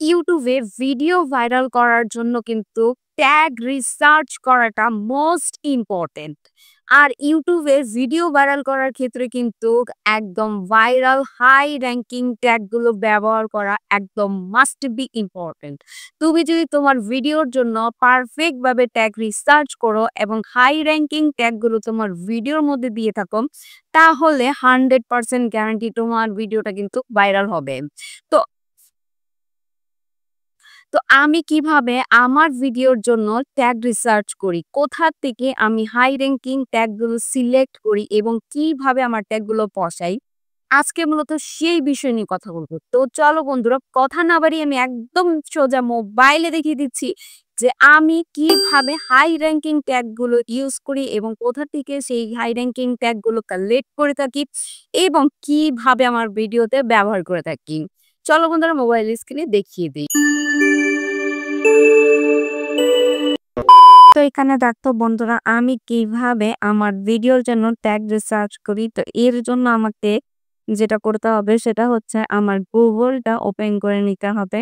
ইউটিউবে video viral করার জন্য কিন্তু ট্যাগ রিসার্চ করাটা মোস্ট ইম্পর্টেন্ট। আর ইউটিউবে ভিডিও ভাইরাল করার ক্ষেত্রে কিন্তু একদম ভাইরাল হাই র‍্যাংকিং ট্যাগগুলো ব্যবহার করা একদম মাস্ট বি ইম্পর্টেন্ট। তুমি যদি তোমার ভিডিওর জন্য পারফেক্ট ভাবে ট্যাগ রিসার্চ করো এবং হাই র‍্যাংকিং ট্যাগগুলো তোমার ভিডিওর মধ্যে দিয়ে থাকো, তাহলে 100% গ্যারান্টি তোমার ভিডিওটা কিন্তু ভাইরাল হবে। তো তো আমি কিভাবে আমার ভিডিওর জন্য ট্যাগ রিসার্চ করি, কোথা থেকে আমি হাই র‍্যাংকিং ট্যাগগুলো সিলেক্ট করি এবং কিভাবে আমার ট্যাগগুলো বসাই, আজকে মূলত সেই বিষয় নিয়ে কথা বলবো। তো চলো বন্ধুরা, কথা না বাড়িয়ে আমি একদম সোজা মোবাইলে দেখিয়ে দিচ্ছি যে আমি কিভাবে হাই র‍্যাংকিং ট্যাগগুলো ইউজ করি এবং কোথা থেকে সেই হাই র‍্যাংকিং ট্যাগগুলো কালেক্ট করে থাকি এবং কিভাবে আমার ভিডিওতে ব্যবহার করে থাকি। চলো বন্ধুরা, মোবাইল স্ক্রিনে দেখিয়ে দিই। তো এখানে দেখো বন্ধুরা, আমি কিভাবে আমার ভিডিওর জন্য ট্যাগ রিসার্চ করি। তো এর জন্য আমাকে যেটা করতে হবে সেটা হচ্ছে আমার গুগলটা ওপেন করে নিতে হবে।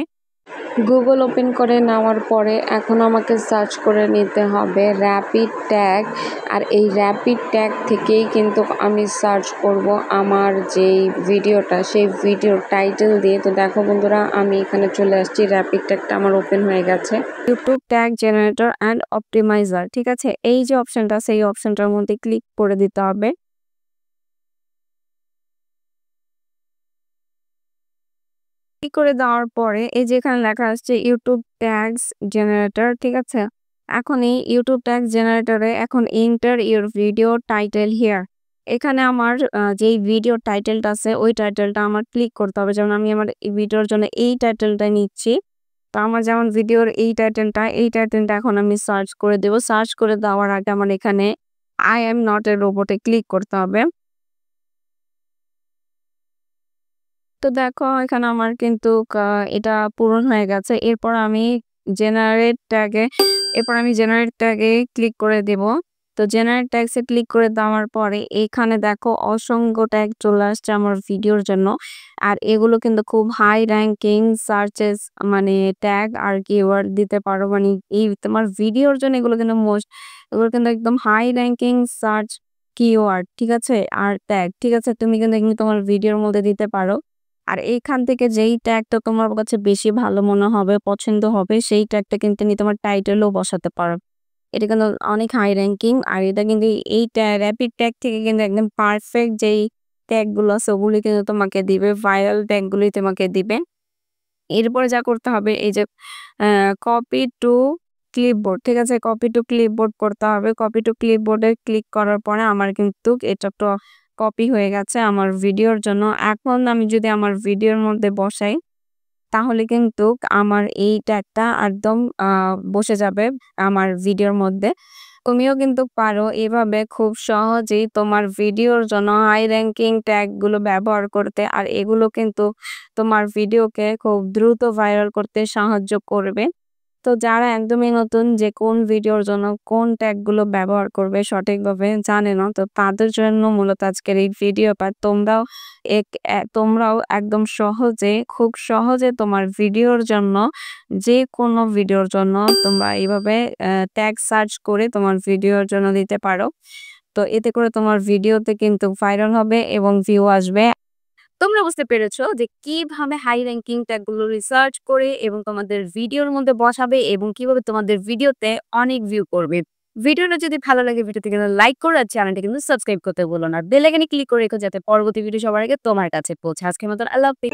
গুগল ওপেন করে নেওয়ার পরে এখন আমাকে সার্চ করে নিতে হবে র্যাপিড ট্যাগ। আর এই র্যাপিড ট্যাগ থেকেই কিন্তু আমি সার্চ করব আমার যেই ভিডিওটা, সেই ভিডিওর টাইটেল দিয়ে। তো দেখো বন্ধুরা, আমি এখানে চলে আসছি, র্যাপিড ট্যাগটা আমার ওপেন হয়ে গেছে। YouTube tag generator and optimiser, ঠিক আছে, এই যে অপশনটা, সেই অপশনটার মধ্যে ক্লিক করে দিতে হবে। ক্লিক করে দেওয়ার পরে এই যে এখানে লেখা আসছে ইউটিউব ট্যাগস জেনারেটর, ঠিক আছে। এখন এই ইউটিউব ট্যাগ জেনারেটরে এখন enter your video title here. এখানে আমার যেই ভিডিও টাইটেলটা আছে ওই টাইটেলটা আমার ক্লিক করতে হবে। যেমন আমি আমার ভিডিওর জন্য এই টাইটেলটা নিচ্ছি। তো আমার যেমন ভিডিওর এই টাইটেলটা এখন আমি সার্চ করে দেব। সার্চ করে দেওয়ার আগে আমার এখানে আই এম নট এ রোবটে ক্লিক করতে হবে। তো দেখো এখানে আমার কিন্তু এটা পূরণ হয়ে গেছে। এরপর আমি জেনারেট ট্যাগে ক্লিক করে দেব। তো জেনারেট ট্যাগসে ক্লিক করে দেওয়ার পরে এখানে দেখো অসংখ্য ট্যাগ চলে আসছে আমার ভিডিওর জন্য। আর এগুলো কিন্তু খুব হাই র‍্যাংকিং সার্চেস, মানে ট্যাগ আর কিওয়ার্ড দিতে পারো, মানে এই তোমার ভিডিওর জন্য এগুলো কিন্তু এগুলো কিন্তু একদম হাই র‍্যাংকিং সার্চ কিওয়ার্ড, ঠিক আছে, আর ট্যাগ, ঠিক আছে। তুমি কিন্তু এগুলো তোমার ভিডিওর মধ্যে দিতে পারো। আর এইখান থেকে যেই ট্যাগটা তোমার কাছে বেশি ভালো মনে হবে, পছন্দ হবে, সেই ট্যাগটা কিন্তু তোমার টাইটেলও বসাতে পারো। এটা কিন্তু অনেক হাই র‍্যাংকিং। আর এটা কিন্তু এই র‍্যাপিড ট্যাগ থেকে কিন্তু একদম পারফেক্ট যেই ট্যাগগুলো আছে ওগুলি কিন্তু তোমাকে দিবে, ভাইরাল ট্যাগগুলি তোমাকে দিবে। এরপরে যা করতে হবে, এই যে কপি টু ক্লিপবোর্ড, ঠিক আছে, কপি টু ক্লিপবোর্ড করতে হবে। কপি টু ক্লিপবোর্ডে ক্লিক করার পরে আমার কিন্তু এটা তো কপি হয়ে গেছে আমার ভিডিওর জন্য। এখন আমি যদি আমার ভিডিওর মধ্যে বসাই, তাহলে কিন্তু আমার এই ট্যাগটা একদম বসে যাবে আমার ভিডিওর মধ্যে। তুমিও কিন্তু পারো এভাবে খুব সহজেই তোমার ভিডিওর জন্য হাই র‍্যাংকিং ট্যাগগুলো ব্যবহার করতে। আর এগুলো কিন্তু তোমার ভিডিওকে খুব দ্রুত ভাইরাল করতে সাহায্য করবে। তো যারা একদমই নতুন যে কোন ভিডিওর জন্য কোন ট্যাগগুলো ব্যবহার করবে সঠিকভাবে জানে না, তো তাদের জন্য মূলত আজকের এই ভিডিওটা। তোমরাও একদম খুব সহজে তোমার ভিডিওর জন্য, যে কোনো ভিডিওর জন্য তোমরা এইভাবে ট্যাগ সার্চ করে তোমার ভিডিওর জন্য দিতে পারো। তো এতে করে তোমার ভিডিওতে কিন্তু ভাইরাল হবে এবং ভিউ আসবে। তোমরা বুঝতে পেরেছো যে কিভাবে হাই র‍্যাংকিং ট্যাগগুলো রিসার্চ করে এবং তোমাদের ভিডিওর মধ্যে বসাবে এবং কিভাবে তোমাদের ভিডিওতে অনেক ভিউ করবে। ভিডিওটা যদি ভালো লাগে, ভিডিওতে কিন্তু লাইক করো আর চ্যানেলটা কিন্তু সাবস্ক্রাইব করতে ভুলো না। বেল আইকনে ক্লিক করে রেখো যাতে পরবর্তী ভিডিও সবার আগে তোমার কাছে পৌঁছে। আজকের মতন আল্লাহ হাফেজ।